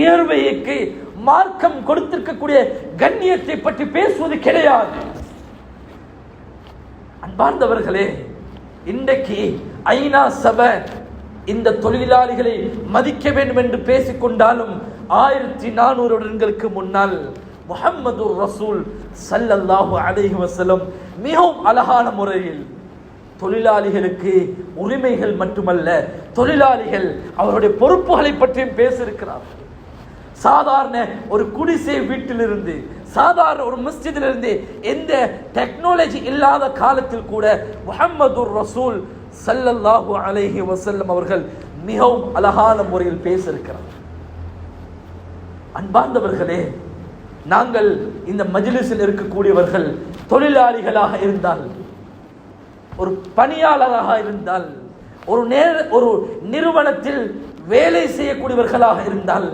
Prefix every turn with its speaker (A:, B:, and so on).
A: வியர்வைக்கு மார்க்கம் கொடுத்திருக்கக்கூடிய கண்ணியத்தை பற்றி பேசுவது கிடையாது. அன்பார்ந்தவர்களே, இன்றைக்கு ஐநா சபை இந்த தொழிலாளிகளை மதிக்க வேண்டும் என்று பேசிக்கொண்டாலும் 1400 வருடங்களுக்கு முன்னால் முஹம்மது ரசூல் ஸல்லல்லாஹு அலைஹி வஸல்லம் மிகவும் அழகான முறையில் தொழிலாளிகளுக்கு உரிமைகள் மட்டுமல்ல, தொழிலாளிகள் அவருடைய பொறுப்புகளை பற்றியும் பேசியிருக்கிறார். சாதாரண ஒரு குடிசை வீட்டிலிருந்து, சாதாரண ஒரு மஸ்ஜிதிலிருந்து, எந்த டெக்னாலஜி இல்லாத காலத்தில் கூட முஹம்மது ரசூல் ஸல்லல்லாஹு அலைஹி வஸல்லம் அவர்கள் மிகவும் அழகான முறையில் பேசியிருக்கிறார். அன்பார்ந்தவர்களே, நாங்கள் இந்த மஜ்லிஸில் இருக்கக்கூடியவர்கள் தொழிலாளிகளாக இருந்தால், ஒரு பணியாளராக இருந்தால், ஒரு நிறுவனத்தில் வேலை செய்யக்கூடியவர்களாக இருந்தால்